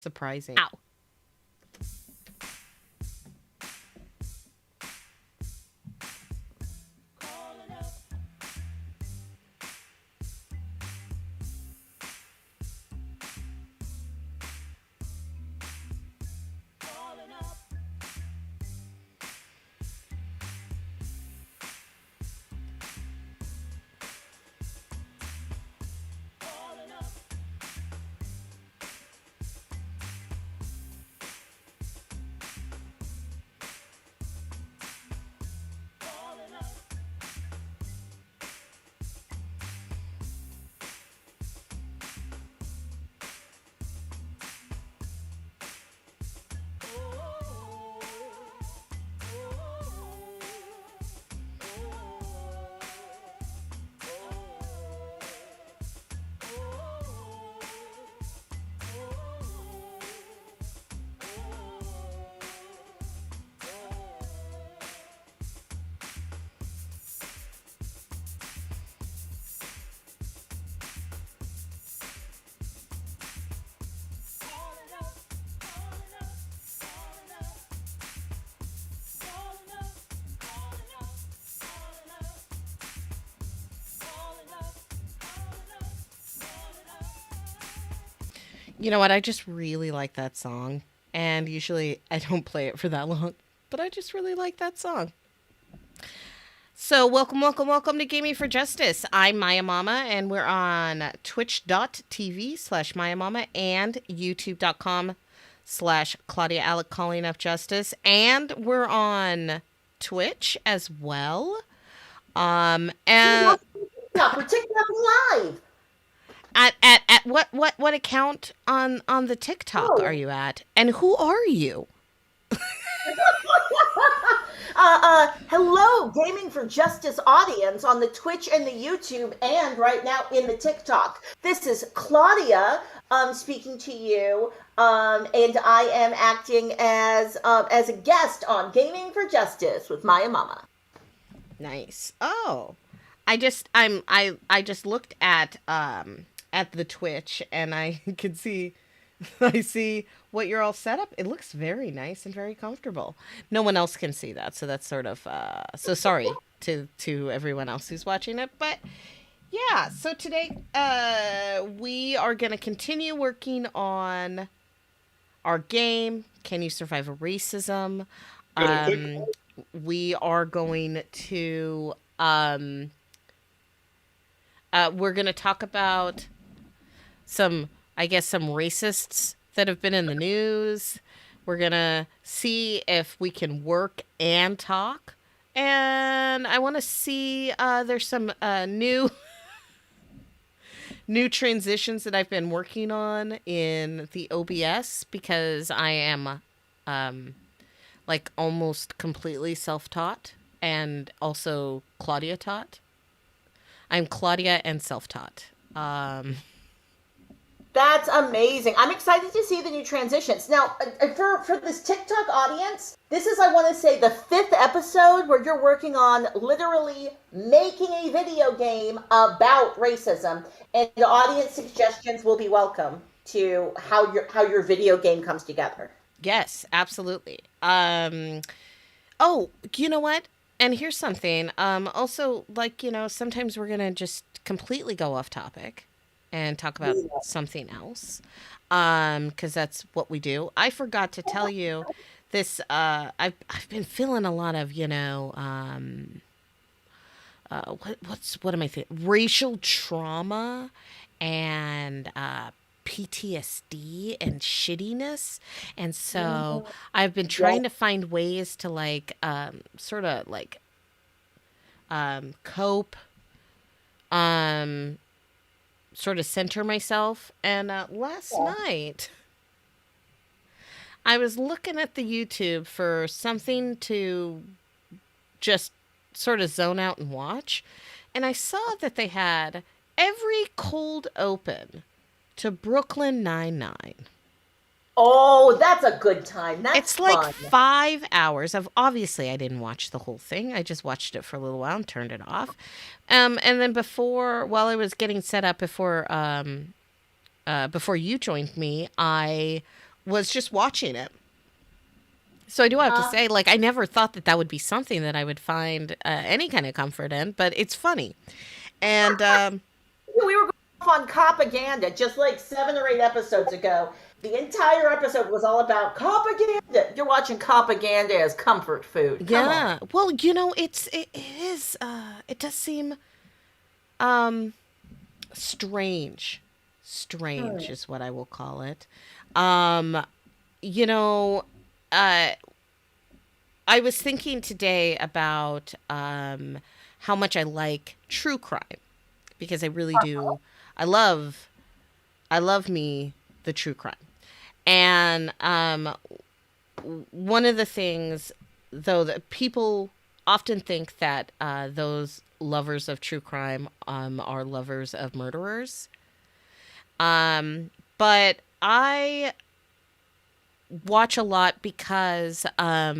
Surprising. Ow. You know what? I just really like that song. And usually I don't play it for that long, but I just really like that song. So, welcome to Gaming for Justice. I'm Maiamama, and we're on twitch.tv/Maiamama and youtube.com/Claudia Alec Calling Up Justice. And we're on Twitch as well. And We're TikTok live. at what account on the TikTok are you at? And who are you? Hello, Gaming for Justice audience on the Twitch and the YouTube, and right now in the TikTok. This is Claudia speaking to you, and I am acting as a guest on Gaming for Justice with Maiamama. Nice. Oh, I just looked at the Twitch, and I could see I see what you're all set up. It looks very nice and very comfortable. No one else can see that, so that's sort of so sorry to everyone else who's watching it. But yeah, so today we are going to continue working on our game, Can You Survive a Racism? We are going to we're going to talk about some racists that have been in the news. We're going to see if we can work and talk. And I want to see there's some new transitions that I've been working on in the OBS, because I am like almost completely self-taught and also Claudia taught. I'm Claudia and self-taught. That's amazing. I'm excited to see the new transitions. Now, for this TikTok audience, this is, I want to say, the 5th episode where you're working on literally making a video game about racism, and the audience suggestions will be welcome to how your video game comes together. Yes, absolutely. Oh, you know what? And here's something. Also, like, sometimes we're going to just completely go off topic and talk about something else, because that's what we do. I forgot to tell you this. I've been feeling a lot of what am I thinking? Racial trauma and PTSD and shittiness, and so I've been trying to find ways to sort of cope, sort of center myself. And last night I was looking at the YouTube for something to just sort of zone out and watch, and I saw that they had every cold open to Brooklyn Nine-Nine. Oh, that's a good time. It's like 5 hours of, obviously I didn't watch the whole thing. I just watched it for a little while and turned it off. And then while I was getting set up before you joined me, I was just watching it. So I do have to say, like, I never thought that that would be something that I would find any kind of comfort in, but it's funny. And We were going off on propaganda just like 7 or 8 episodes ago. The entire episode was all about propaganda. You're watching propaganda as comfort food. Come on. yeah, well, it does seem strange. Strange is what I will call it. Um, you know, uh, I was thinking today about how much I like true crime because I really do. I love, I love me the true crime, and one of the things, though, that people often think that those lovers of true crime are lovers of murderers. But I watch a lot because a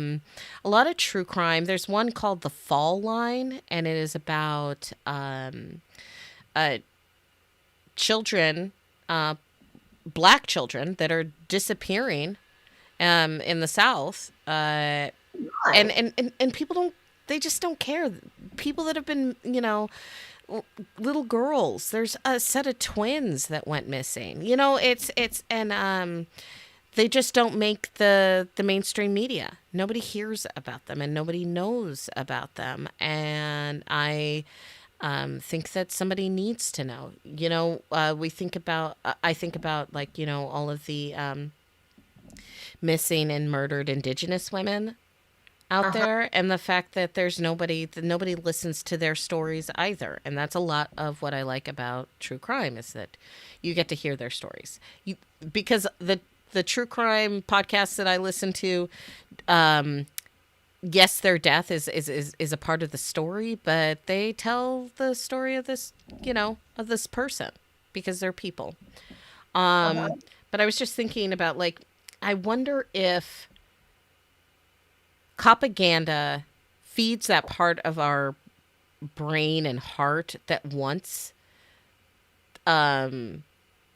lot of true crime. There's one called The Fall Line, and it is about uh, children, black children that are disappearing in the South. And, Nice. and people don't, they just don't care. People that have been, little girls. There's a set of twins that went missing. And they just don't make the mainstream media. Nobody hears about them and nobody knows about them. And I think that somebody needs to know. I think about, like, all of the missing and murdered Indigenous women out Uh-huh. there, and the fact that there's nobody that nobody listens to their stories either. And that's a lot of what I like about true crime, is that you get to hear their stories. Because the true crime podcasts that I listen to, yes, their death is a part of the story, but they tell the story of this person because they're people. Uh-huh. But I was just thinking about, like, I wonder if propaganda feeds that part of our brain and heart um,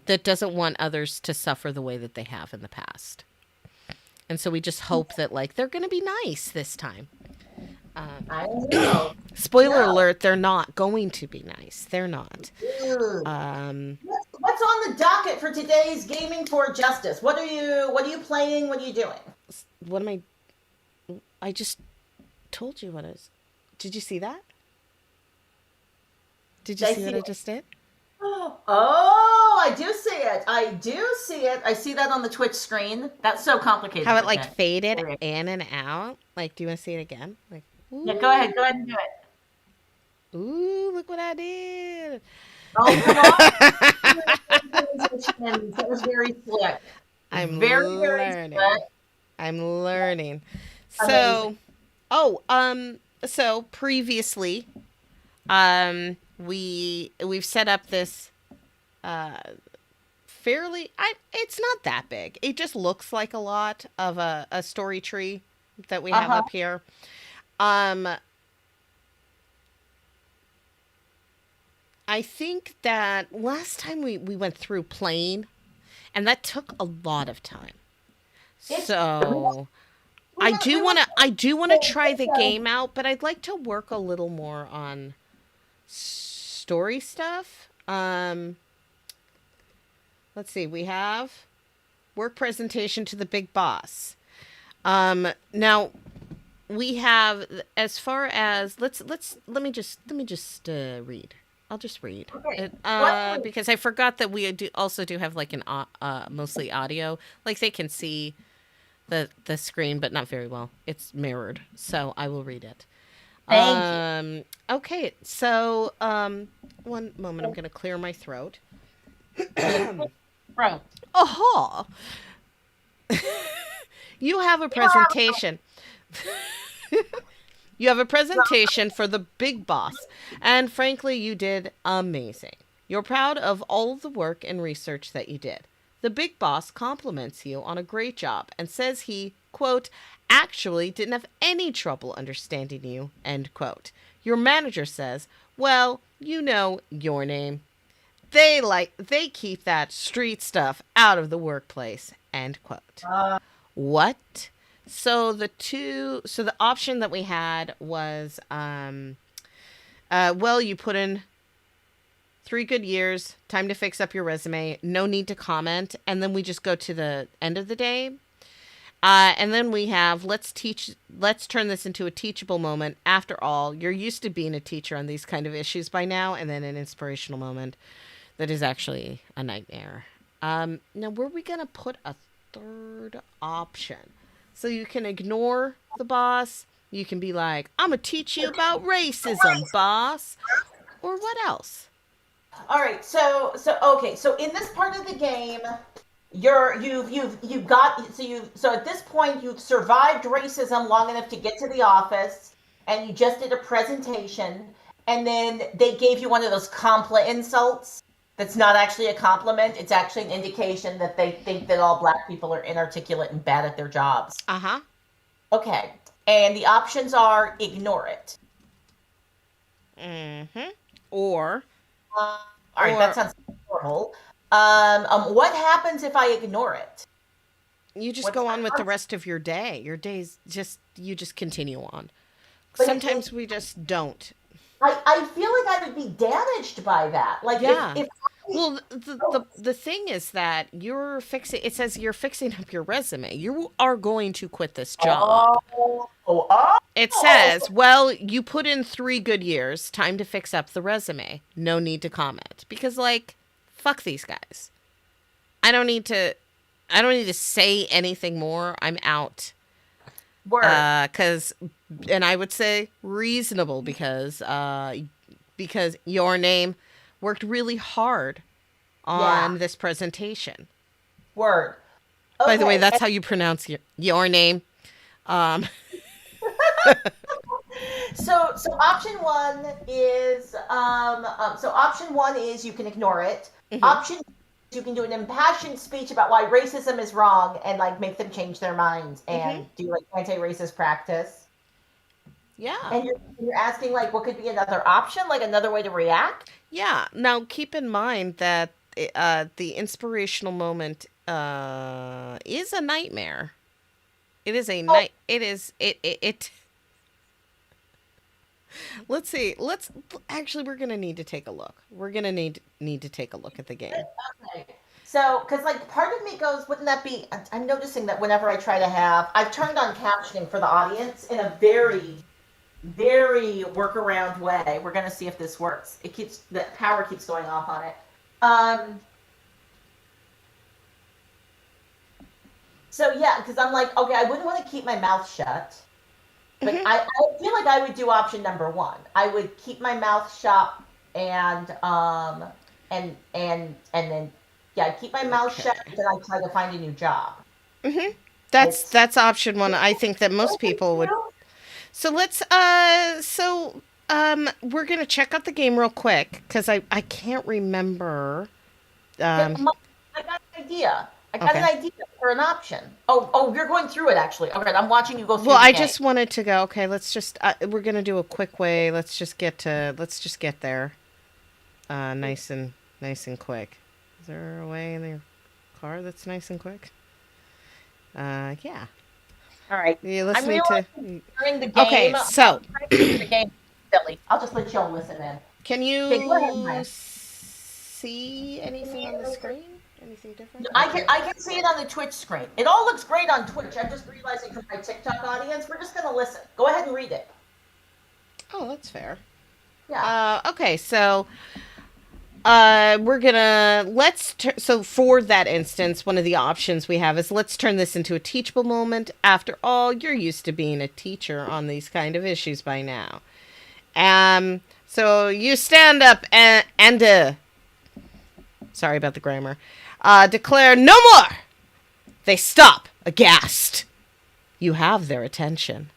that doesn't want others to suffer the way that they have in the past. And so we just hope that, like, they're going to be nice this time. I know. Spoiler No. alert, they're not going to be nice. They're not. Dude. Um, What's on the docket for today's Gaming for Justice? What are you playing? What are you doing? what am I just told you what is. Did you see that? Did you Did I see see what I it? just did? Oh, I do see it. I do see it. I see that on the Twitch screen. That's so complicated How it, for like, me. faded Sorry. in and out. Like, do you want to see it again? Like, Yeah, go ahead. Go ahead and do it. ooh, look what I did. Oh, come on. That was very slick. I'm Very, very learning. slick. I'm learning. Amazing. So, so previously, we've set up this uh it's not that big. It just looks like a lot of a story tree that we have Uh-huh. up here. Um, I think that last time we went through playing, and that took a lot of time. It's So we went we went I do wanna try the so game out, but I'd like to work a little more on story stuff. Let's see. We have work presentation to the big boss. Now we have, as far as, let me just read. I'll just read okay. it, What because I forgot that we also do have, like, an mostly audio. Like, they can see the screen, but not very well. It's mirrored, so I will read it. thank you. Okay, so one moment. I'm gonna clear my throat. Bro. Aha! You have a presentation. You have a presentation for the big boss, and frankly, you did amazing. You're proud of all of the work and research that you did. The big boss compliments you on a great job and says he, quote, actually didn't have any trouble understanding you, end quote. Your manager says, well, you know your name. They keep that street stuff out of the workplace. End quote. What? So the option that we had was well, you put in 3 good years, time to fix up your resume, no need to comment, and then we just go to the end of the day. And then we have let's turn this into a teachable moment. After all, you're used to being a teacher on these kind of issues by now, and then an inspirational moment that is actually a nightmare. Now, were we going to put a third option? So you can ignore the boss. You can be like, I'm going to teach you about racism, boss. Or what else? All right. So okay. So in this part of the game, you've got so at this point you've survived racism long enough to get to the office, and you just did a presentation, and then they gave you one of those compla insults. That's not actually a compliment. It's actually an indication that they think that all black people are inarticulate and bad at their jobs. Uh-huh. Okay. And the options are ignore it. Mm-hmm. All right, that sounds horrible. What happens if I ignore it? You just go on with the rest of your day. Your day's you just continue on. But sometimes we just don't. I feel like I would be damaged by that. Like, yeah. Well, the thing is that it says you're fixing up your resume. You are going to quit this job. It says, well, you put in 3 good years, time to fix up the resume. No need to comment. Because, like, fuck these guys. I don't need to say anything more. I'm out. Word. And I would say reasonable because your name worked really hard on this presentation. Word. Okay. By the way, that's how you pronounce your name. So option one is you can ignore it. Mm-hmm. Option you can do an impassioned speech about why racism is wrong and like make them change their minds and do like anti-racist practice. Yeah. And you're asking like what could be another option, like another way to react? Yeah. Now keep in mind that the inspirational moment is a nightmare. It is a night. It is it. Let's see. We're going to need to take a look. We're going to need to take a look at the game. Okay. So, because like part of me goes, wouldn't that be, I'm noticing that whenever I try to I've turned on captioning for the audience in a very, very workaround way. We're going to see if this works. The power keeps going off on it. So yeah, because I'm like, okay, I wouldn't want to keep my mouth shut. But I feel like I would do option number 1. I would keep my mouth shut and then I'd keep my mouth shut and then I'd try to find a new job. Mm-hmm. That's option 1. I think that most people would. So let's we're gonna check out the game real quick because I can't remember. I got an idea. I got an idea for an option. Oh, you're going through it actually. Okay, I'm watching you go through. Well, I just wanted to go. Okay, let's just. We're gonna do a quick way. Let's just get there. Nice and quick. Is there a way in your car that's nice and quick? Yeah. All right. Yeah, let's need to. During the game. Okay, so. The game silly. I'll just let y'all listen in. Can you see anything on the screen? Anything different? I can see it on the Twitch screen. It all looks great on Twitch. I'm just realizing for my TikTok audience, we're just going to listen. Go ahead and read it. Oh, that's fair. Yeah. Okay, so we're gonna so for that instance, one of the options we have is let's turn this into a teachable moment. After all, you're used to being a teacher on these kind of issues by now. So you stand up and sorry about the grammar. Declare no more. They stop, aghast. You have their attention.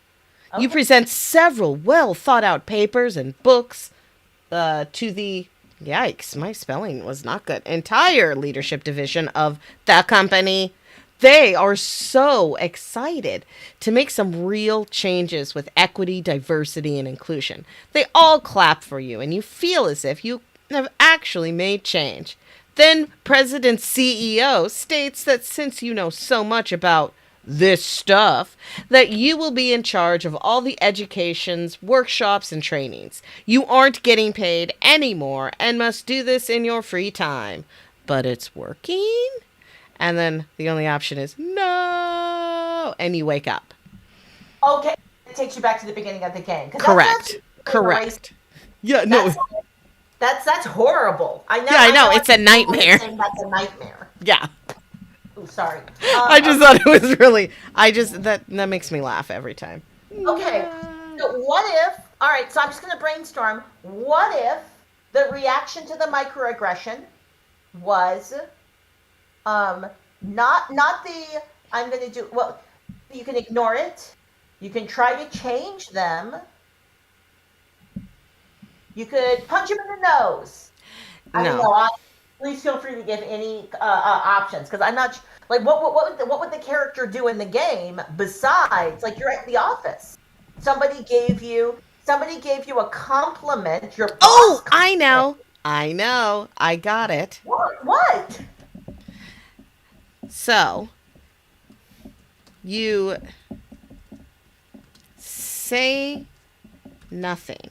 Okay. You present several well-thought-out papers and books to the, yikes, my spelling was not good, entire leadership division of the company. They are so excited to make some real changes with equity, diversity, and inclusion. They all clap for you, and you feel as if you have actually made change. Then President CEO states that since you know so much about this stuff, that you will be in charge of all the educations, workshops, and trainings. You aren't getting paid anymore and must do this in your free time. But it's working? And then the only option is no, and you wake up. Okay, it takes you back to the beginning of the game because Correct. that's erase. Correct. Yeah, no. That's that's horrible. I know. Yeah, I know. I'm It's a nightmare. saying that's a nightmare. Yeah. Oh, sorry. I just thought it was really. That makes me laugh every time. Okay. So what if? All right. So I'm just going to brainstorm. What if the reaction to the microaggression was not the I'm going to do well. You can ignore it. You can try to change them. You could punch him in the nose. I don't know. Please feel free to give any options because I'm not like what would the character do in the game besides like you're at the office. Somebody gave you a compliment. Your boss Oh, I know. I got it. What? So you say nothing.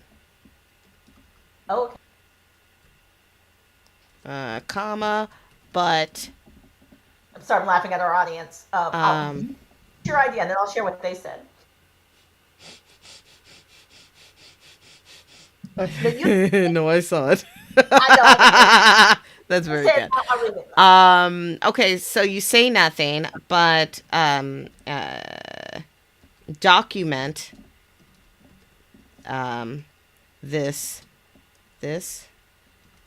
Okay. Comma, but I'm sorry, I'm laughing at our audience. Your idea, and then I'll share what they said. No, I saw it. I know. That's very good. I'll read it. Okay, so you say nothing, but document this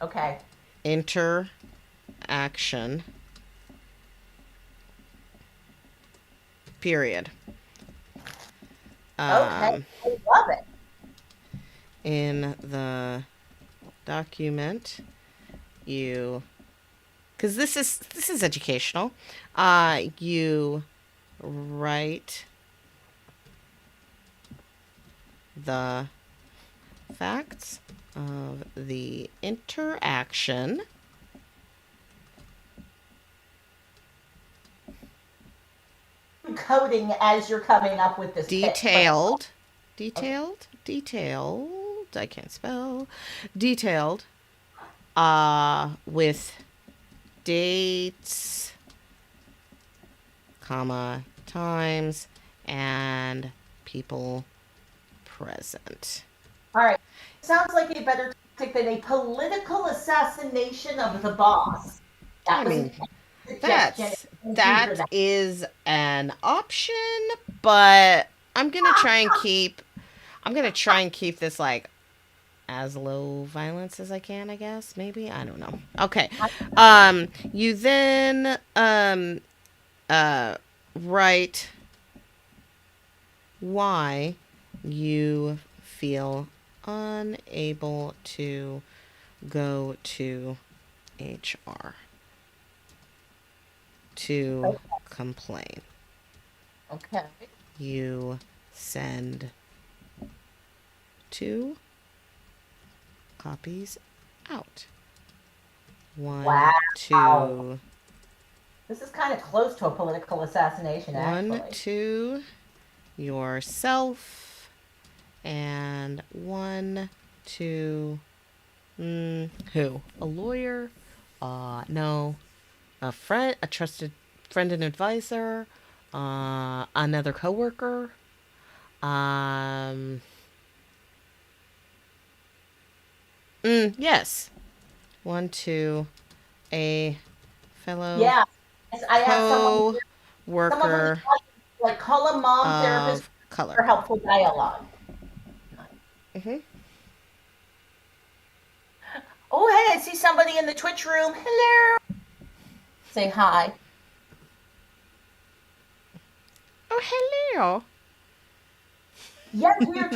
Okay. interaction period. Okay. I love it. In the document, because this is educational, you write the facts of the interaction Coding as you're coming up with this detailed. I can't spell. Detailed with dates, comma, times, and people present. All right. Sounds like a better tactic than a political assassination of the boss. I mean, that is an option, but I'm gonna try and keep this like as low violence as I can, I guess. Maybe. I don't know. Okay. You then write why you feel unable to go to HR to complain. Okay. You send 2 copies out. 1, wow. 2. This is kind of close to a political assassination, actually. 1 to yourself, and 1 to who? A lawyer? No. A friend, a trusted friend and advisor, another coworker, yes. 1 to a fellow I have co-worker like call a mom therapist color for helpful dialogue. Oh, hey, I see somebody in the Twitch room. Hello. Say hi. Oh, hello. Yes, we are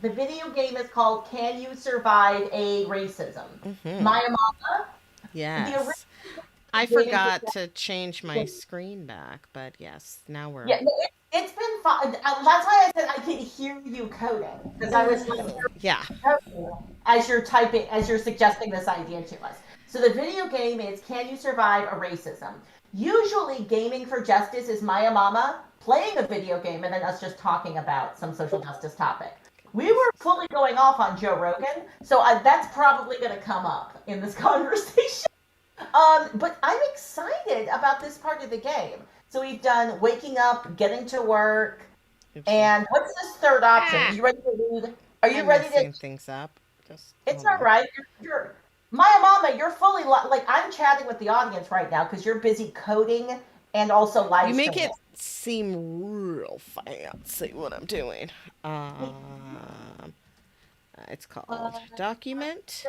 the video game is called Can You Survive a Racism? Maiamama. Yes. I Waiting for forgot to change my screen back, but yes, now we're. yeah, no, it's been fun. That's why I said I could hear you coding because I was like Yeah. coding as you're typing, as you're suggesting this idea to us. So the video game is Can You Survive a Racism? Usually, Gaming for Justice is Maiamama playing a video game and then us just talking about some social justice topic. We were fully going off on Joe Rogan, so that's probably going to come up in this conversation. But I'm excited about this part of the game. So we've done waking up, getting to work, Oopsie. and what's this third option? Are Ah, you ready to read? Are you I'm ready to? messing things up. Just It's hold all on. right. You're Maya Mama. You're fully like I'm chatting with the audience right now because you're busy coding and also live You make streaming. it seem real fancy what I'm doing. Um, it's called document,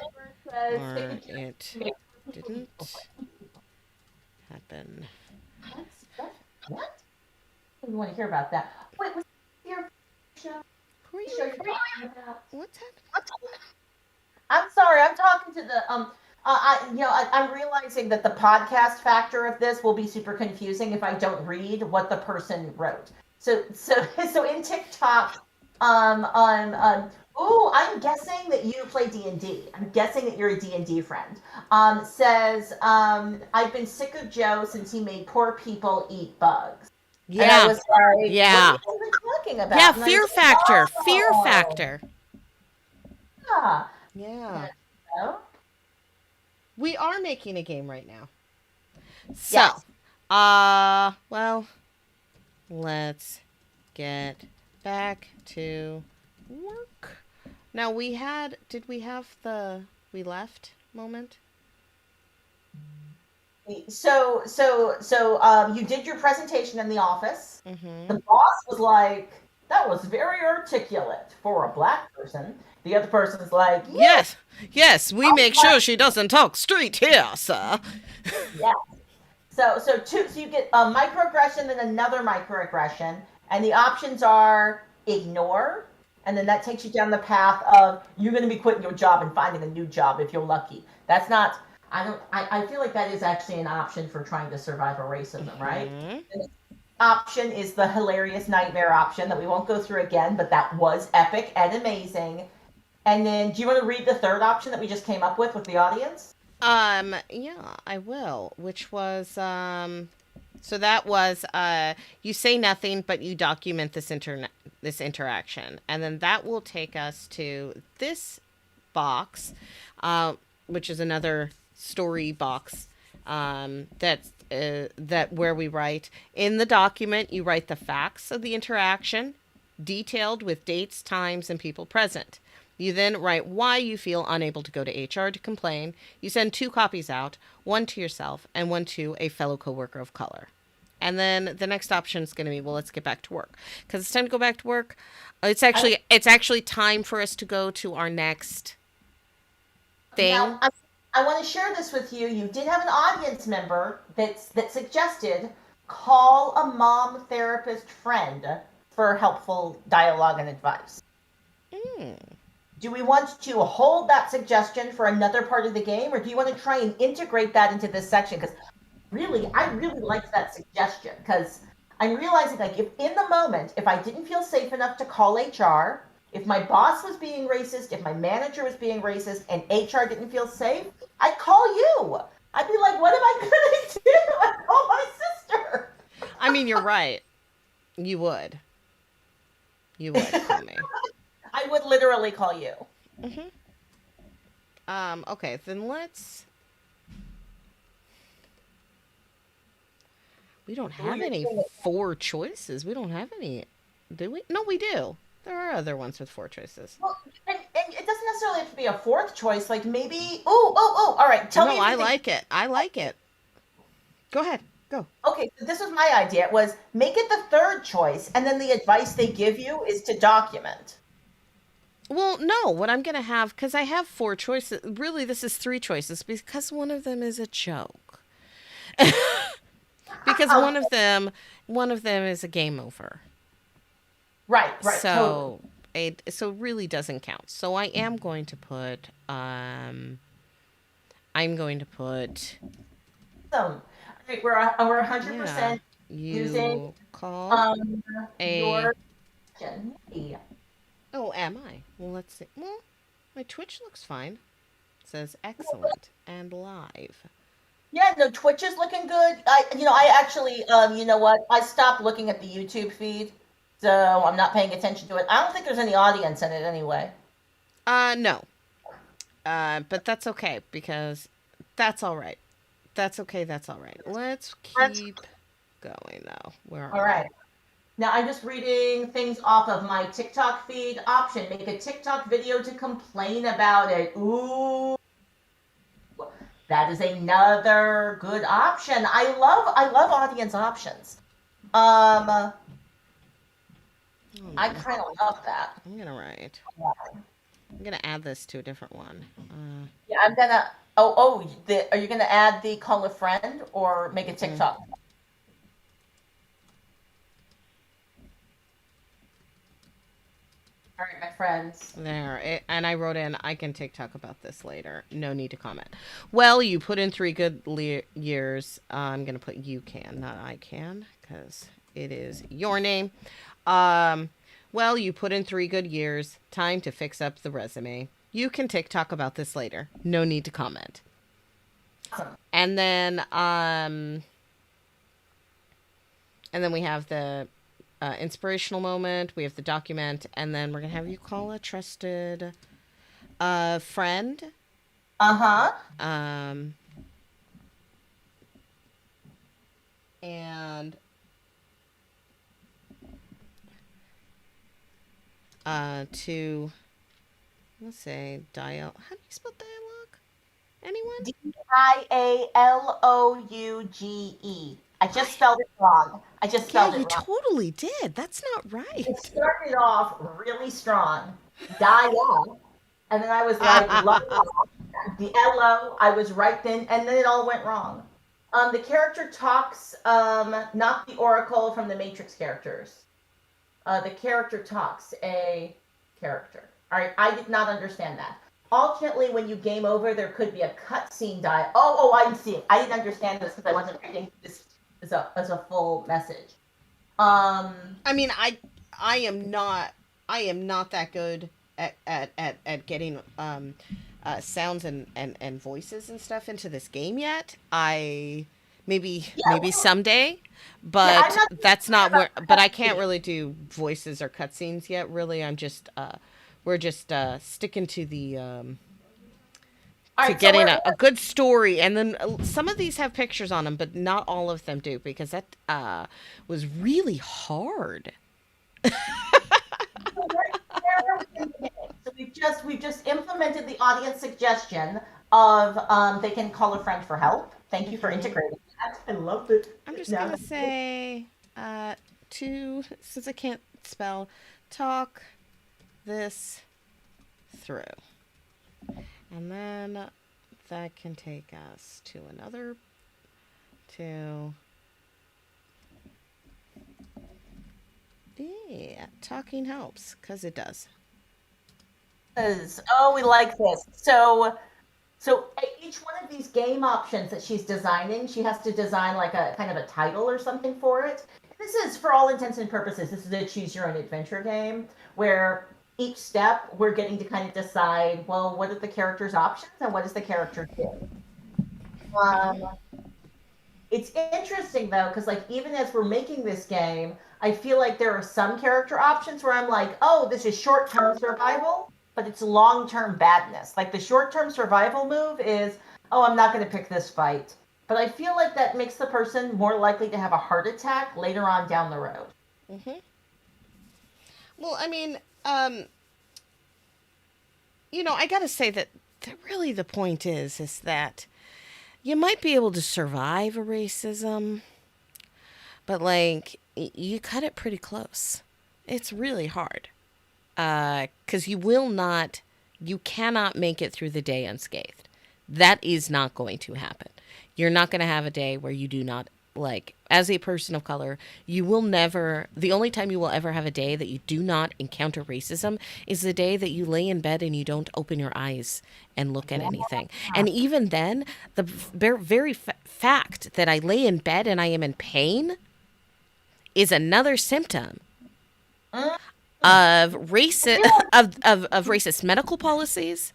or it didn't happen. What? You want to hear about that? Wait, was your show? Who are Show you? you're talking about? What's happening? I'm sorry. I'm talking to the I'm realizing that the podcast factor of this will be super confusing if I don't read what the person wrote. So in TikTok, I'm guessing that you play D&D. I'm guessing that you're a D&D friend. Says, I've been sick of Joe since he made poor people eat bugs. And I Yeah, was like, what are yeah, you even talking yeah. about? And I was Fear like, factor. Fear oh, factor. yeah. Yeah. So, We are making a game right now. So, yes. well, let's get back to work. Now did we have the we left moment? You did your presentation in the office. Mm-hmm. The boss was like, that was very articulate for a black person. The other person's like, yeah, Yes, yes, we make sure she doesn't talk street here, sir. yeah. So you get a microaggression and another microaggression, and the options are ignore, and then that takes you down the path of you're going to be quitting your job and finding a new job if you're lucky. That's not. I don't. I feel like that is actually an option for trying to survive a racism, right? Mm-hmm. The next option is the hilarious nightmare option that we won't go through again, but that was epic and amazing. And then, do you want to read the third option that we just came up with the audience? Yeah, I will. Which was, so that was, you say nothing, but you document this interaction. And then that will take us to this box, which is another story box, that where we write in the document, you write the facts of the interaction, detailed with dates, times, and people present. You then write why you feel unable to go to HR to complain. You send 2 copies out, one to yourself and one to a fellow coworker of color. And then the next option is going to be, well, let's get back to work because it's time to go back to work. It's actually time for us to go to our next thing. Now, I want to share this with you. You did have an audience member that suggested call a mom therapist friend for helpful dialogue and advice. Mm. Do we want to hold that suggestion for another part of the game, or do you want to try and integrate that into this section? Because I really liked that suggestion because I'm realizing, like, if in the moment, if I didn't feel safe enough to call HR, if my boss was being racist, if my manager was being racist, and HR didn't feel safe, I'd call you. I'd be like, what am I going to do? I'd call my sister. I mean, you're right. You would. You would call me. I would literally call you. Mm-hmm. Okay, then let's. We don't have any 4 choices. We don't have any, do we? No, we do. There are other ones with 4 choices. Well, and it doesn't necessarily have to be a fourth choice. Like maybe, all right. Tell me. No, I like it. I like it. Go ahead. Go. Okay, so this was my idea. It was make it the third choice, and then the advice they give you is to document. Well, no, what I'm going to have, because I have 4 choices. Really, this is 3 choices because one of them is a joke. Because one of them is a game over. Right. So Totally. so really doesn't count. So I am going to put Awesome. All right, we're Yeah. 100% using You call um a. your question. Hey. Oh, am I? Well, let's see. Well, my Twitch looks fine. It says excellent and live. Yeah, no, Twitch is looking good. I actually, you know what? I stopped looking at the YouTube feed, so I'm not paying attention to it. I don't think there's any audience in it anyway. No. But that's okay because that's all right. That's okay. That's all right. Let's That's keep going though. Where all are we? right. Now I'm just reading things off of my TikTok feed option. Make a TikTok video to complain about it. Ooh, that is another good option. I love audience options. Um, Oh I no. kind of love that. I'm gonna write. I'm gonna add this to a different one. Yeah, I'm gonna. Are you gonna add the call a friend or make a Mm-mm. TikTok? All right, my friends. There. And I wrote in, I can TikTok about this later. No need to comment. Well, you put in 3 good years. I'm going to put you can, not I can, because it is your name. Um, well, you put in 3 good years. Time to fix up the resume. You can TikTok about this later. No need to comment. Awesome. And then, we have the inspirational moment. We have the document, and then we're gonna have you call a trusted friend. Uh-huh. Um, and to let's say dial. How do you spell dialogue? Anyone? Dialouge. I just I spelled it wrong. I just Yeah, spelled it you wrong. totally did. That's not It right. started off really strong. Dia. And then I was like, love the Lo. I was right then, and then it all went wrong. The character talks, not the Oracle from the Matrix characters. The character talks a character. All right, I did not understand that. Alternately, when you game over, there could be a cutscene die. I see it. I didn't understand this because I wasn't reading this as a full message. Um, I mean, I am not that good at getting sounds and voices and stuff into this game yet. I maybe yeah, someday, yeah, I'm but not that's not about where. But I can't cutscene. really do voices or cutscenes yet. Really, I'm just we're just sticking to the All to right, so getting a good story, and then some of these have pictures on them, but not all of them do because that was really hard. where are we in the game? So we've just implemented the audience suggestion of they can call a friend for help. Thank you for Hmm. integrating that. I loved it. I'm just Now, gonna say to since I can't spell, talk this through, and then that can take us to another to yeah, talking helps because it does. we like this. So each one of these game options that she's designing, she has to design like a kind of a title or something for it. This is, for all intents and purposes, this is a choose your own adventure game where each step we're getting to kind of decide, well, what are the character's options and what does the character do? Hmm. Um, it's interesting though, because like even as we're making this game, I feel like there are some character options where I'm like, oh, this is short term survival, but it's long term badness. Like the short term survival move is, oh, I'm not going to pick this fight. But I feel like that makes the person more likely to have a heart attack later on down the road. Hmm. Well, I mean, I gotta say that really the point is that you might be able to survive a racism, but like you cut it pretty close. It's really hard. Because you cannot make it through the day unscathed. That is not going to happen. You're not going to have a day where you do not like as a person of color, you will never, the only time you will ever have a day that you do not encounter racism is the day that you lay in bed and you don't open your eyes and look at anything. And even then, the very fact that I lay in bed and I am in pain is another symptom of racist of racist medical policies.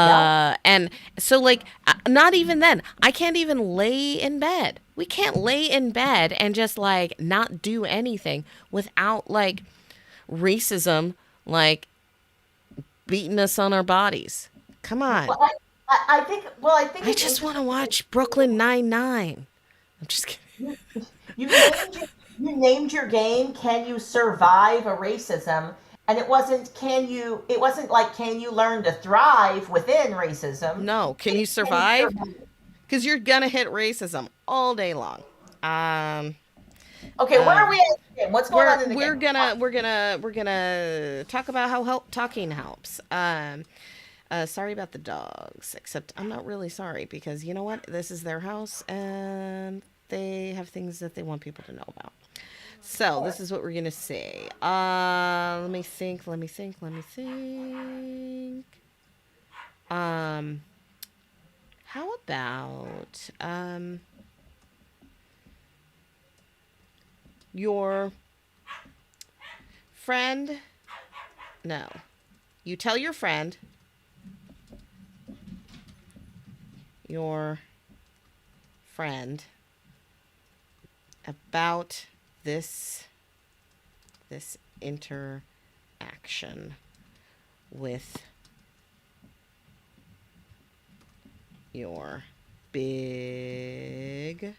Yep. And so like not even then. I can't even lay in bed. We can't lay in bed and just like not do anything without like racism like beating us on our bodies. Come on. Well, I think. Well, I think I it's just want to interesting that watch Brooklyn Nine-Nine. I'm just kidding. you, you named you named your game. Can you survive a racism? And it wasn't. Can you? It wasn't like can you learn to thrive within racism? No, can you It's can you survive? survive? Because you're gonna hit racism all day long. Um, Okay, where are um, we at in the game? What's going we're on in the we're game? gonna we're gonna we're gonna talk about how talking helps. Sorry about the dogs, except I'm not really sorry because you know what? This is their house and they have things that they want people to know about. So this Sure. is what we're gonna say. Let me think. Let me think. Let me think. Um, how about your friend? No, you tell your friend about this this interaction with your big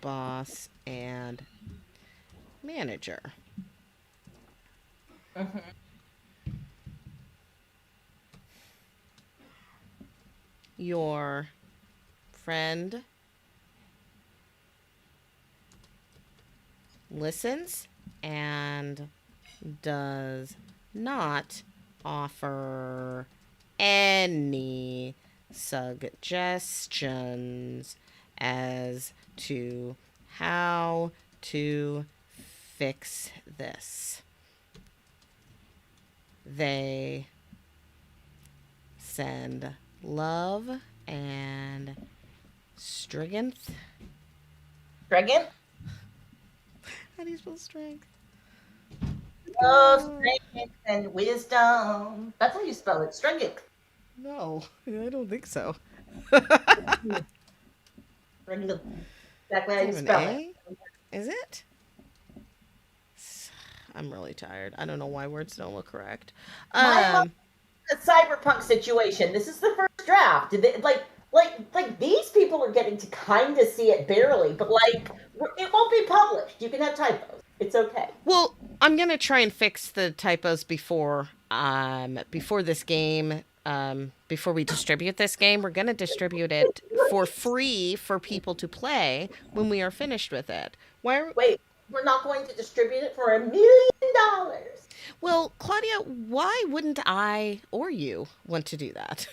boss and manager. Hmm. Your friend listens and does not offer any suggestions as to how to fix this. They send love and strength. Dragon? How do you spell strength? Oh, No, strength and wisdom. That's how you spell it. Strength. no, I don't think so. Strength. Exactly how Is it you even spell it. A? Is it? I'm really tired. I don't know why words don't look correct. My mom, Um, a cyberpunk situation. This is the first draft. Did they, like these people are getting to kind of see it barely, but like it won't be published. You can have typos. It's okay. well, I'm gonna try and fix the typos before this game. Before we distribute this game, we're gonna distribute it for free for people to play when we are finished with it. Why? Wait, we're not going to distribute it for $1 million. Well, Claudia, why wouldn't I or you want to do that?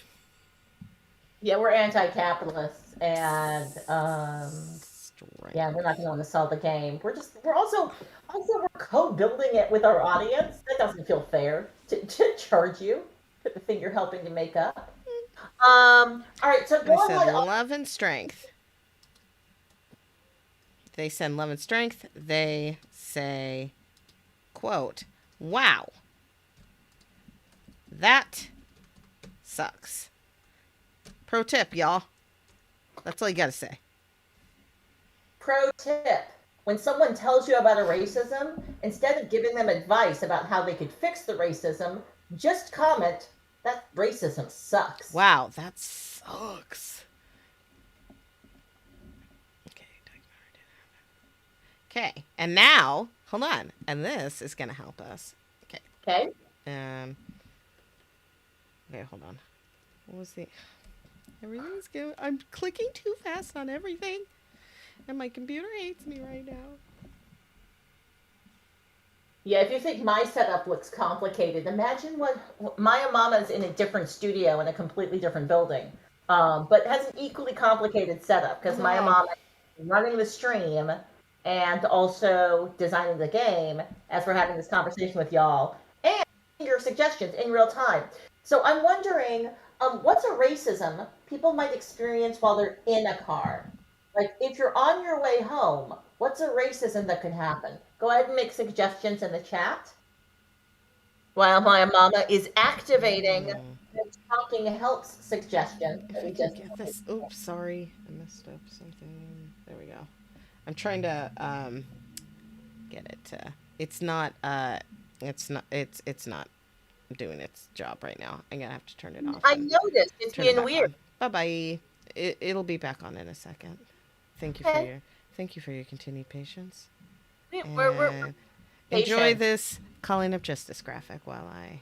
Yeah, we're anti-capitalists, and yeah, Strength. we're not going to want to sell the game. We're also we're co-building it with our audience. That doesn't feel fair to charge you for the thing you're helping to make up. All right, so I go said ahead. love and strength. They send love and strength. They say, quote, wow, that sucks. Pro tip, y'all. That's all you gotta say. Pro tip: when someone tells you about a racism, instead of giving them advice about how they could fix the racism, just comment that racism sucks. Wow, that sucks. Okay, okay. And now, hold on. And this is gonna help us. Okay. Okay. Um. Okay, hold on. What was the? Everything's good. I'm clicking too fast on everything, and my computer hates me right now. Yeah, if you think my setup looks complicated, imagine what Maiamama is in a different studio in a completely different building, but has an equally complicated setup because No. Maiamama running the stream and also designing the game as we're having this conversation with y'all and your suggestions in real time. So I'm wondering, what's a racism people might experience while they're in a car? Like if you're on your way home, what's a racism that can happen? Go ahead and make suggestions in the chat while my mama is activating Oh, the talking helps suggestion that if I we can just get this. Oops, sorry. I messed up something. There we go. I'm trying to get it to. It's not it's not doing its job right now. I'm gonna have to turn it off I and noticed it's turn it being back weird. on. Bye bye. It'll be back on in a second. Thank you for Okay. your thank you for your continued patience. We're And enjoy patient. this calling of justice graphic while I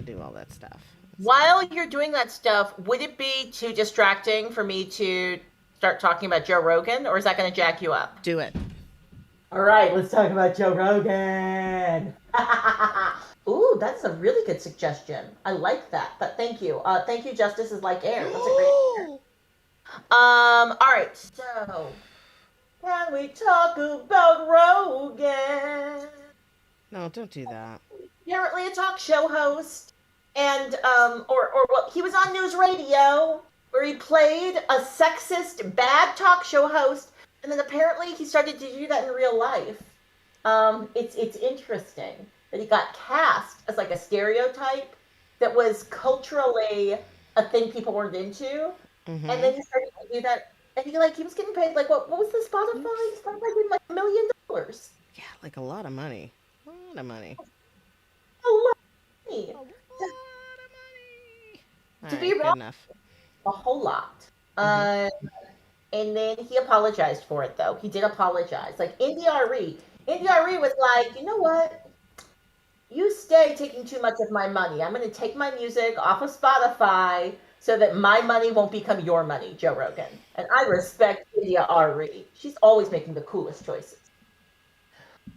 do all that stuff. While you're doing that stuff, would it be too distracting for me to start talking about Joe Rogan, or is that going to jack you up? Do it. All right, let's talk about Joe Rogan. Ooh, that's a really good suggestion. I like that. But thank you. Thank you, Justice is like air. That's a great answer. All right, so can we talk about Rogan? No, don't do that. Apparently a talk show host, and or well, he was on news radio where he played a sexist, bad talk show host, and then apparently he started to do that in real life. It's interesting that he got cast as like a stereotype that was culturally a thing people weren't into, and Mm-hmm. then he started to do that, and he was getting paid like what was the Oops. Spotify? Spotify did like $1 million. Yeah, like a lot of money. A lot of money. A lot of money. A lot To, of money. All to be right, good wrong, enough. a whole lot. Mm-hmm. And then he apologized for it, though. He did apologize. Like India Re was like, you know what? You stay taking too much of my money. I'm going to take my music off of Spotify so that my money won't become your money, Joe Rogan. And I respect India Re. She's always making the coolest choices.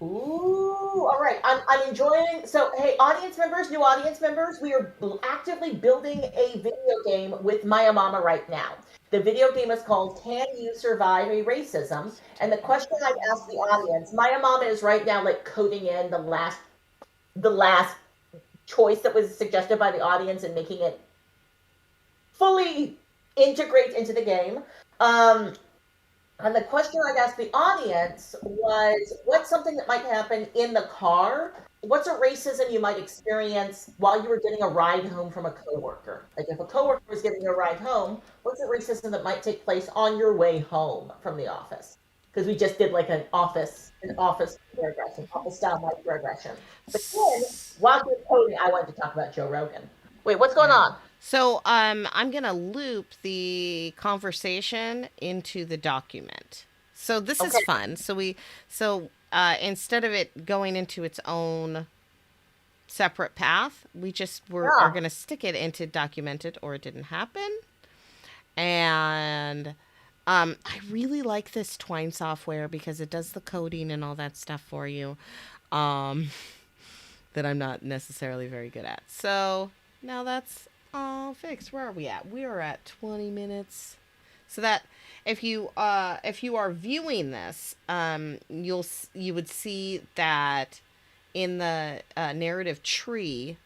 Ooh, all right. I'm enjoying. So, hey, audience members, new audience members, we are actively building a video game with Maiamama right now. The video game is called Can You Survive a Racism? And the question I've asked the audience, Maiamama is right now like coding in the last choice that was suggested by the audience and making it fully integrate into the game. Um, and the question I'd ask the audience was, what's something that might happen in the car? What's a racism you might experience while you were getting a ride home from a coworker? Like if a coworker was giving you a ride home, what's a racism that might take place on your way home from the office? Because we just did like an office regression, office style microaggression. But then, while you're coding, I wanted to talk about Joe Rogan. Wait, what's going Yeah. on? So I'm gonna loop the conversation into the document. So this is Okay. fun. Instead of it going into its own separate path, we just are Yeah. gonna stick it into documented or it didn't happen. And I really like this Twine software because it does the coding and all that stuff for you. Um, that I'm not necessarily very good at. So now that's all fixed. Where are we at? We are at 20 minutes. So that if you are viewing this, you would see that in the narrative tree,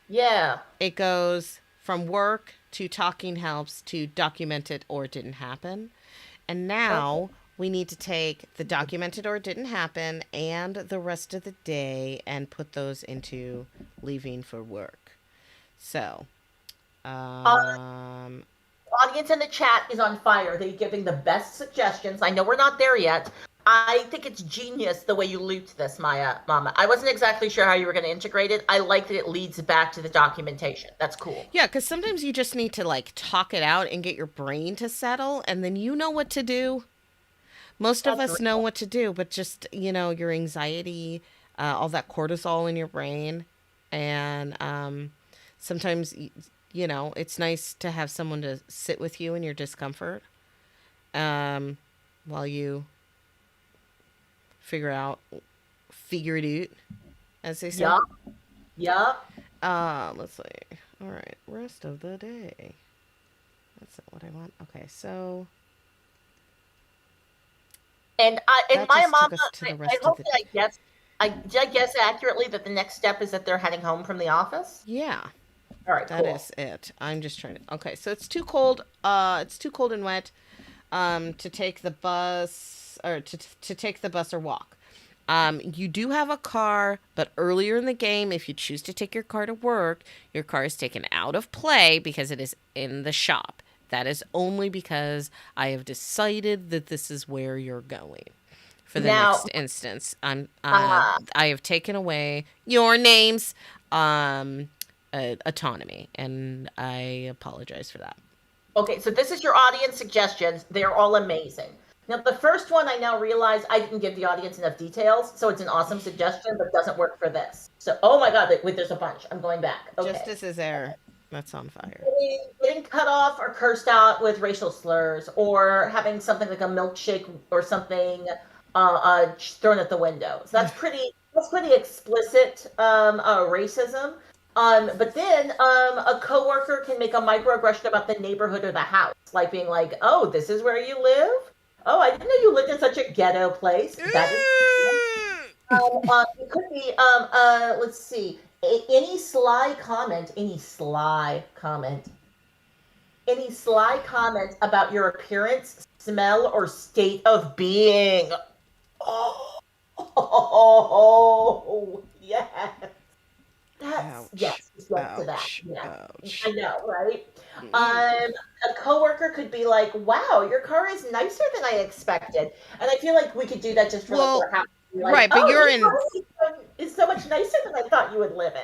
Yeah. it goes from work to talking helps to documented or it didn't happen. And Okay. now we need to take the documented or it didn't happen and the rest of the day and put those into leaving for work. So, Uh, um, audience in the chat is on fire. They're giving the best suggestions. I know we're not there yet. I think it's genius the way you looped this, Maya Mama. I wasn't exactly sure how you were going to integrate it. I like that it leads back to the documentation. That's cool. yeah, because sometimes you just need to like talk it out and get your brain to settle, and then you know what to do. Most of That's us know real. what to do, but just, your anxiety, all that cortisol in your brain. And sometimes, it's nice to have someone to sit with you in your discomfort um, while you figure it out, as they say. Yup. Yup. Let's see. All right, rest of the day. That's not what I want. Okay, so And in That just took Maiamama, us to the I rest of hope the. that I guess accurately that the next step is that they're heading home from the office. Yeah, All right, that cool. is it. I'm just trying to. Okay, so it's too cold. It's too cold and wet. To take the bus or to take the bus or walk. You do have a car, but earlier in the game, if you choose to take your car to work, your car is taken out of play because it is in the shop. That is only because I have decided that this is where you're going. For the Now, next instance, uh, I have taken away your name's autonomy, and I apologize for that. okay, so this is your audience suggestions. They're all amazing. Now, the first one I now realize I didn't give the audience enough details, so it's an awesome suggestion, but doesn't work for this. So, oh my God, wait, there's a bunch. I'm going back. Okay. Justice is air. That's on fire. Getting cut off or cursed out with racial slurs, or having something like a milkshake or something thrown at the window. So that's pretty explicit racism. But then a coworker can make a microaggression about the neighborhood or the house, like being like, "Oh, this is where you live? Oh, I didn't know you lived in such a ghetto place." That is. It could be. Let's see. Any sly comment about your appearance, smell, or state of being. Oh, oh, yes. Ouch. Yes to that. Ouch. Yeah, Ouch. I know, right? Mm. Um, a coworker could be like, "Wow, your car is nicer than I expected," and I feel like we could do that just for like Well, our house. Be like, right, but "Oh, you're your in. car is so much nicer than I thought you would live in."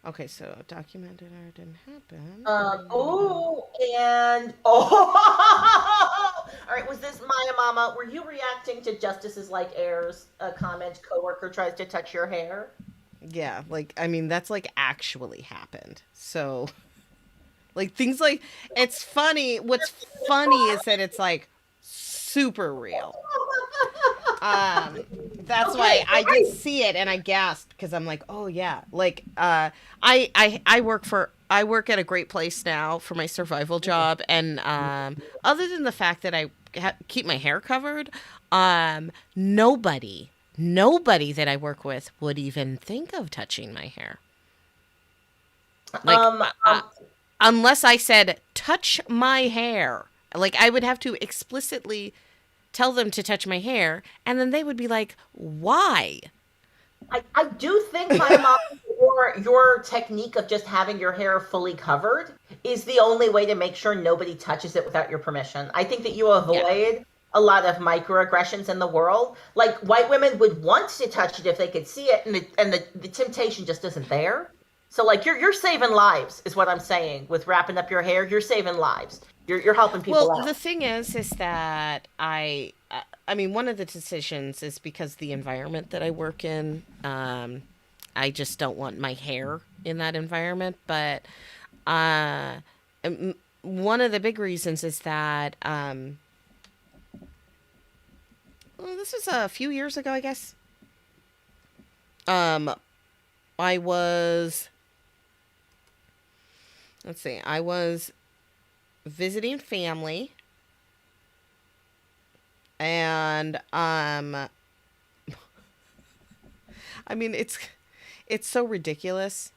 Okay, so documented or didn't happen. Oh, and oh, all right. Was this Maya Mama? Were you reacting to Justice's like airs? A comment coworker tries to touch your hair. Yeah, like I mean that's like actually happened. So like things like it's funny. What's funny is that it's like super real. Um, that's why Okay, all I did right. see it and I gasped because I'm like, oh yeah, like I work at a great place now for my survival job, and other than the fact that I keep my hair covered, nobody that I work with would even think of touching my hair, like Um, um, unless I said touch my hair, like I would have to explicitly tell them to touch my hair, and then they would be like, "Why?" I do think Maya Mama, your technique of just having your hair fully covered is the only way to make sure nobody touches it without your permission. I think that you Yeah, avoid a lot of microaggressions in the world. Like white women would want to touch it if they could see it, and the temptation just isn't there. So like you're saving lives is what I'm saying with wrapping up your hair. You're saving lives. You're helping people well, the out. thing is that I mean, one of the decisions is because the environment that I work in, I just don't want my hair in that environment. But uh, one of the big reasons is that well, this was a few years ago, I guess. Um, I was, let's see, I was visiting family, and I mean it's so ridiculous.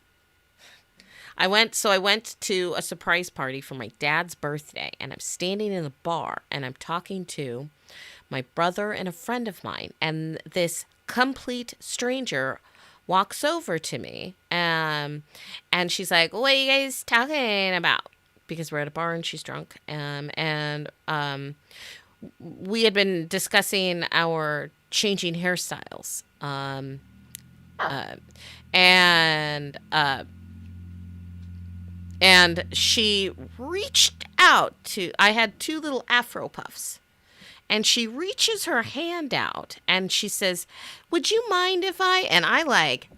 I went to a surprise party for my dad's birthday, and I'm standing in the bar and I'm talking to my brother and a friend of mine, and this complete stranger walks over to me, and she's like, "What are you guys talking about?" Because we're at a bar and she's drunk, and we had been discussing our changing hairstyles, Yeah. uh, and and she reached out to. I had two little afro puffs, and she reaches her hand out and she says, "Would you mind if I?" And I like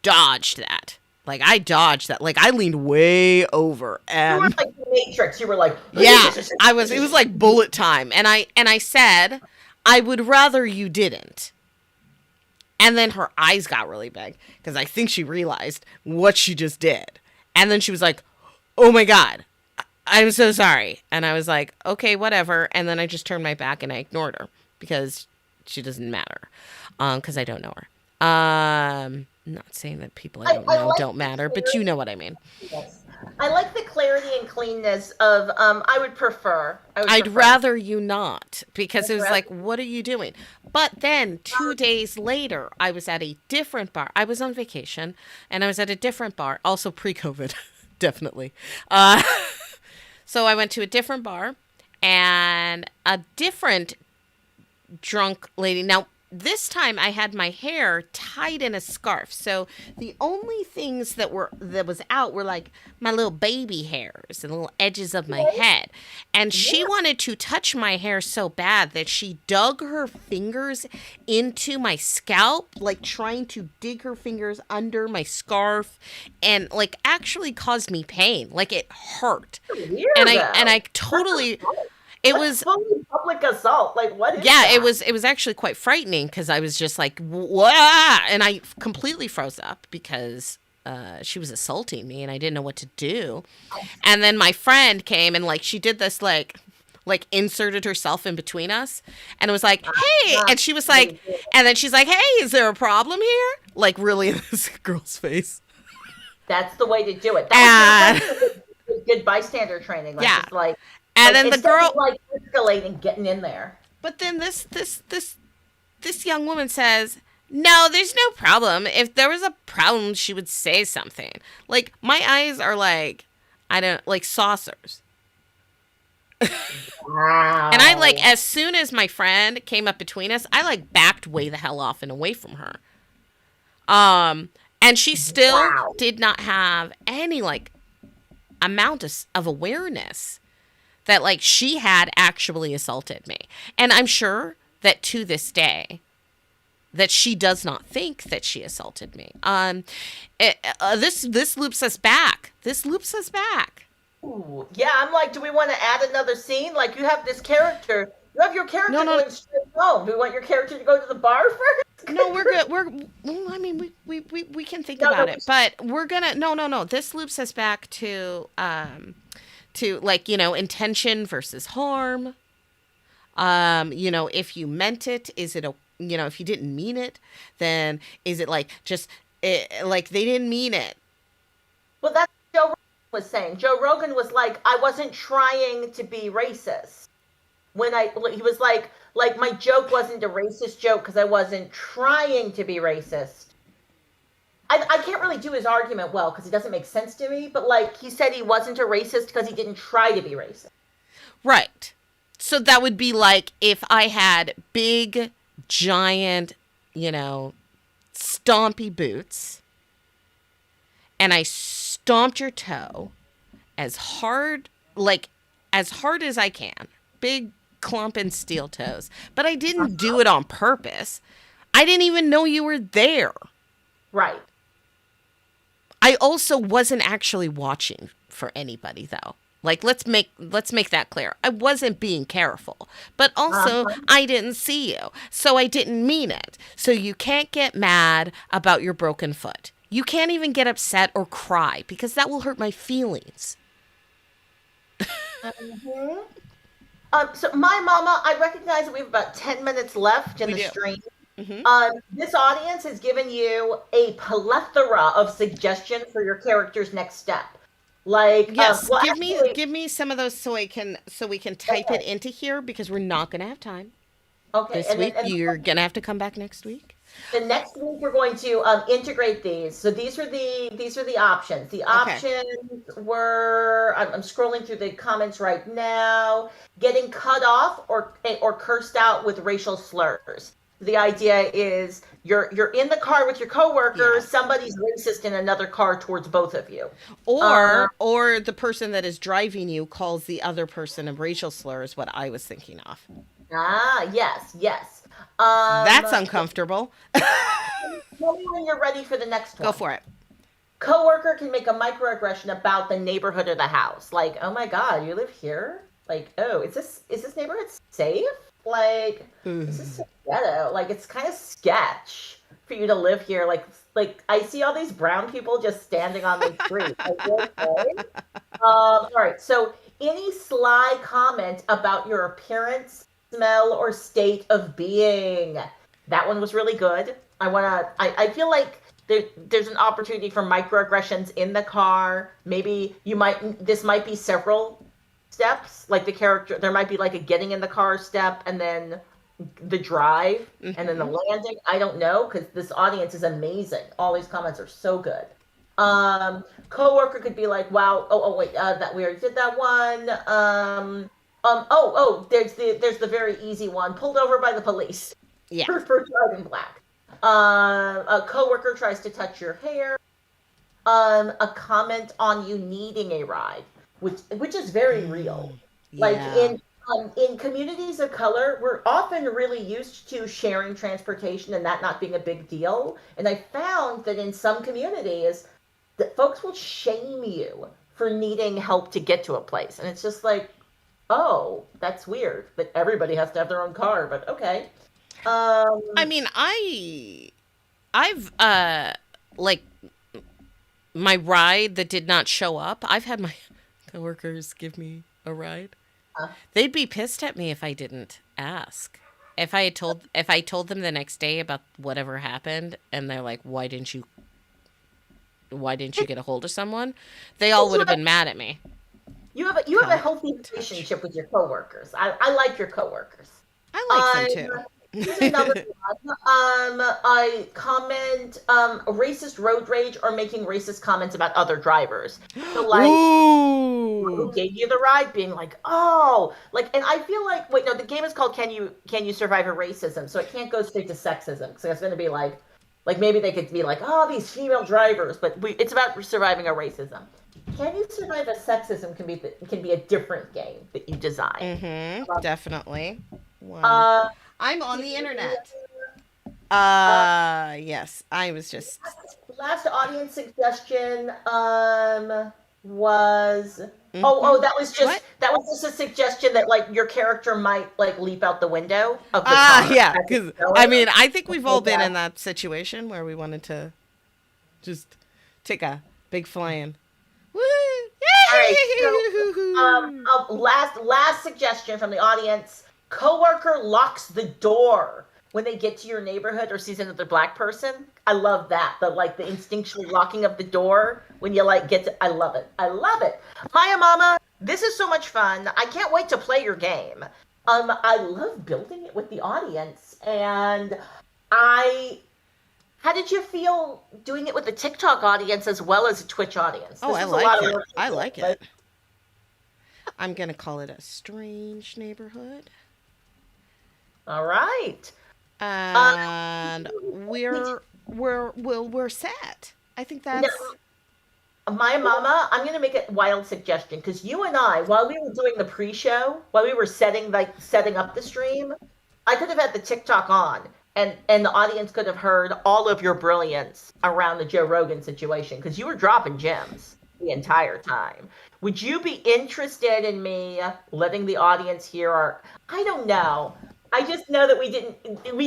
dodged that. Like I dodged that. Like I leaned way over, You were and like the Matrix. You were like, yeah, I was. It was like bullet time, and I said, "I would rather you didn't." And then her eyes got really big because I think she realized what she just did, and then she was like, "Oh my god." I'm so sorry. And I was like, okay, whatever. And then I just turned my back and I ignored her because she doesn't matter. Because I don't know her. I'm not saying that people I don't I know like don't the matter, but you clarity. know what I mean. Yes. I like the clarity and cleanness of I would prefer. I would I'd prefer. rather you not because it I'd was rather like, what are you doing? But then 2 days later, I was at a different bar. I was on vacation and I was at a different bar, also pre COVID, definitely. Uh, so I went to a different bar and a different drunk lady. Now, this time I had my hair tied in a scarf. So the only things that was out were like my little baby hairs and little edges of my head. And she yeah. wanted to touch my hair so bad that she dug her fingers into my scalp, like trying to dig her fingers under my scarf and like actually caused me pain. Like it hurt. And I Weirdo. That's totally assault. it That's was fully public assault. Like, what is yeah, that? it was actually quite frightening because I was just like, "Wah!" And I completely froze up because she was assaulting me and I didn't know what to do. And then my friend came and like she did this like inserted herself in between us and it was like, "Hey," Not and she was like, really good. and then she's like, "Hey, is there a problem here?" Like really in this girl's face. That's the way to do it. And That's good bystander training. Like, yeah, just and like then the instead of girl, like escalating, getting in there. but then this young woman says, "No, there's no problem. If there was a problem, she would say something." Like my eyes are like I don't like saucers. And I like Wow. as soon as my friend came up between us, I like backed way the hell off and away from her. And she still Wow. did not have any like amount of awareness that like she had actually assaulted me. And I'm sure that to this day that she does not think that she assaulted me. This loops us back. This loops us back. Ooh. Yeah, I'm like, do we want to add another scene? Like, you have this character. You have your No, character no, going straight home. Do we want your character to go to the bar first? no, we're good. We're well, I mean, we can think No, about no. it, but we're gonna no. This loops us back to like intention versus harm. If you meant it, is it a if you didn't mean it, then is it like just like they didn't mean it? Well, that's what Joe Rogan was saying. Joe Rogan was like, I wasn't trying to be racist. He was like my joke wasn't a racist joke because I wasn't trying to be racist. I can't really do his argument well because it doesn't make sense to me. But like he said, he wasn't a racist because he didn't try to be racist. Right. So that would be like if I had big, giant, stompy boots and I stomped your toe as hard, like as hard as I can. Big clumping steel toes. But I didn't do it on purpose. I didn't even know you were there. Right. I also wasn't actually watching for anybody though. Like let's make that clear. I wasn't being careful. But also Uh-huh. I didn't see you. So I didn't mean it. So you can't get mad about your broken foot. You can't even get upset or cry because that will hurt my feelings. Mhm. So my mama, I recognize that we have about 10 minutes left in We the do. stream. Hmm. This audience has given you a plethora of suggestions for your character's next step. Like, Yes, well, give me actually, give me some of those so we can type it okay, into here because we're not gonna have time okay, this week. and You're gonna have to come back next week. the next week we're going to integrate these. So these are the options. The Okay. options were I'm scrolling through the comments right now. Getting cut off or cursed out with racial slurs. The idea is you're in the car with your Yeah. coworkers. Somebody's racist in another car towards both of you. Uh, Or the person that is driving you calls the other person a racial slur is what I was thinking of. yes, yes. That's Um, uncomfortable. Tell me when you're ready for the next Go one. for it. Coworker can make a microaggression about the neighborhood or the house. Like, oh my God, you live here? Like, oh, is this neighborhood safe? Like, this is so ghetto. Like, it's kind of sketch for you to live here. Like I see all these brown people just standing on the street. Like, okay. All right. So any sly comment about your appearance, smell, or state of being. That one was really good. I feel like there's an opportunity for microaggressions in the car. Maybe this might be several steps. Like there might be like a getting in the car step and then the drive and then the landing. I don't know, because this audience is amazing. All these comments are so good. Coworker could be like, wow, wait, that we already did that one. There's the very easy one. Pulled over by the police. Yeah. For driving black. A coworker tries to touch your hair. A comment on you needing a ride, which is very real. Yeah. Like in communities of color, we're often really used to sharing transportation and that not being a big deal. And I found that in some communities, that folks will shame you for needing help to get to a place. And it's just like, oh, that's weird. But everybody has to have their own car, but okay. I mean, I've like my ride that did not show up. I've had my coworkers give me a ride. They'd be pissed at me if I didn't ask. If I told them the next day about whatever happened, and they're like, "Why didn't you get a hold of someone?" They all would have been mad at me. You have a healthy relationship with your coworkers. I like your coworkers. I like them too. Here's another one. I comment racist road rage or making racist comments about other drivers. So like, who gave you the ride? Being like, oh, like, and I feel like, wait, no, the game is called Can You Survive a Racism? So it can't go straight to sexism, because it's going to be like maybe they could be like, oh, these female drivers, but it's about surviving a racism. Can You Survive a Sexism can be a different game that you design. Definitely. Wow. I'm on the internet. Yes, I was just. Last audience suggestion was that was just a suggestion that like your character might like leap out the window of the car. Yeah, because I mean I think we've all been in that situation where we wanted to just take a big flying. Woo! All right. So, last suggestion from the audience. Coworker locks the door when they get to your neighborhood or sees another black person. I love that. The instinctually locking of the door when you like get to. I love it. Maiamama, this is so much fun. I can't wait to play your game. I love building it with the audience, and how did you feel doing it with the TikTok audience as well as a Twitch audience? I like it. I like it. I'm gonna call it a strange neighborhood. All right. And we're set. I think that's Maiamama, I'm gonna make a wild suggestion, because you and I, while we were doing the pre-show, while we were setting up the stream, I could have had the TikTok on, and the audience could have heard all of your brilliance around the Joe Rogan situation, because you were dropping gems the entire time. Would you be interested in me letting the audience hear I don't know. I just know that we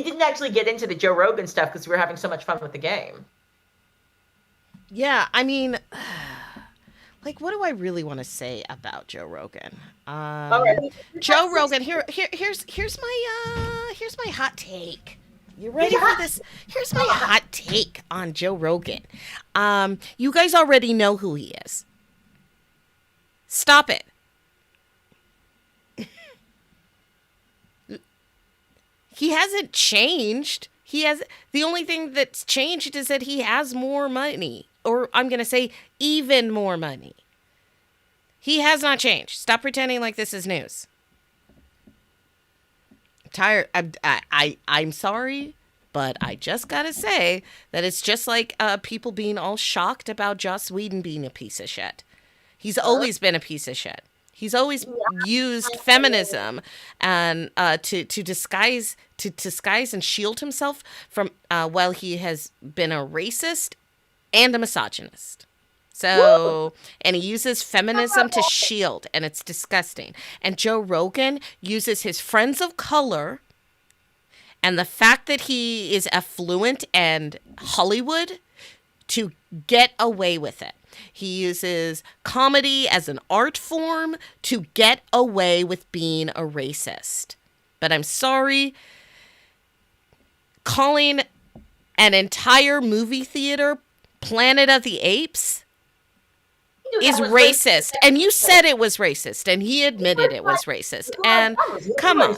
didn't actually get into the Joe Rogan stuff because we were having so much fun with the game. Yeah, I mean, like, what do I really want to say about Joe Rogan? Joe Rogan. Here's my hot take. You ready for this? Here's my hot take on Joe Rogan. You guys already know who he is. Stop it. He hasn't changed. The only thing that's changed is that he has more money, or I'm going to say even more money. He has not changed. Stop pretending like this is news. I'm tired. I'm sorry, but I just got to say that it's just like people being all shocked about Joss Whedon being a piece of shit. He's always been a piece of shit. He's always used feminism and to disguise and shield himself from while he has been a racist and a misogynist. So, and he uses feminism to shield, and it's disgusting. And Joe Rogan uses his friends of color and the fact that he is affluent and Hollywood to get away with it. He uses comedy as an art form to get away with being a racist. But I'm sorry, calling an entire movie theater Planet of the Apes is racist. And you said it was racist, and he admitted it was racist. And come on.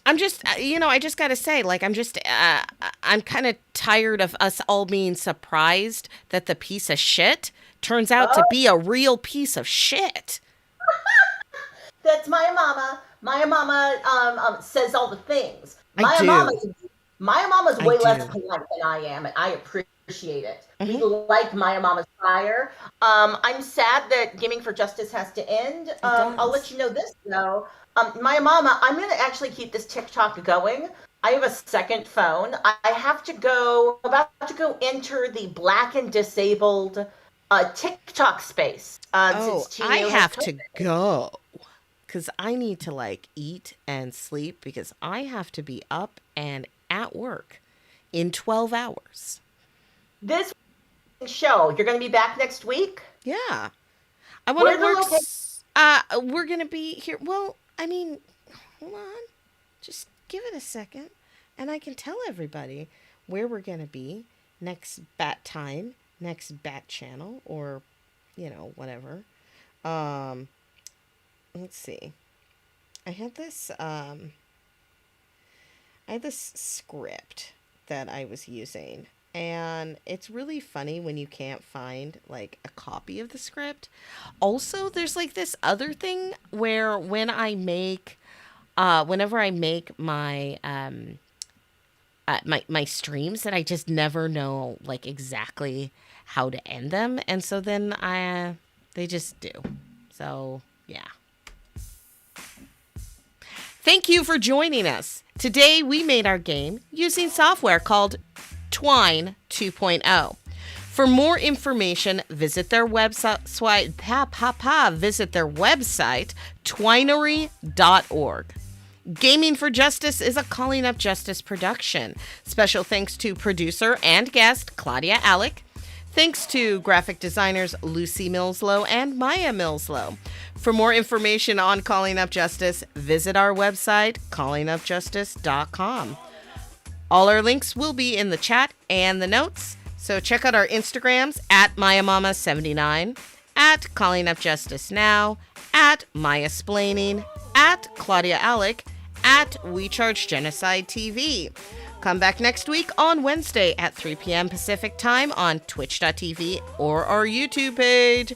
I'm just, I just got to say, like, I'm kind of tired of us all being surprised that the piece of shit turns out to be a real piece of shit. That's Maiamama. Maiamama says all the things. Maiamama's way less polite than I am, and I appreciate it. We like Maiamama's fire. I'm sad that Gaming for Justice has to end. I'll let you know this, though. Maiamama, I'm going to actually keep this TikTok going. I have a second phone. I have to go, about to go enter the Black and Disabled TikTok space. I have to go because I need to, like, eat and sleep because I have to be up and at work in 12 hours. This show, you're going to be back next week? Yeah. I want to work. We're going to be here. Well, I mean, hold on. Just give it a second, and I can tell everybody where we're going to be next bat time, next bat channel, or, whatever. Let's see. I had this script that I was using, and it's really funny when you can't find, like, a copy of the script. Also, there's, like, this other thing where when I make, whenever I make my, my streams, that I just never know, like, exactly how to end them. And so then they just do. So, yeah. Thank you for joining us. Today, we made our game using software called Twine 2.0. For more information, visit their website, twinery.org. Gaming for Justice is a Calling Up Justice production. Special thanks to producer and guest Claudia Alec. Thanks to graphic designers Lucy Millslow and Maya Millslow. For more information on Calling Up Justice, visit our website, callingupjustice.com. All our links will be in the chat and the notes, so check out our Instagrams at Maiamama79, at Calling Up Justice Now, at Maiasplaining, at Claudia Alec, at We Charge Genocide TV. Come back next week on Wednesday at 3 p.m. Pacific Time on twitch.tv or our YouTube page.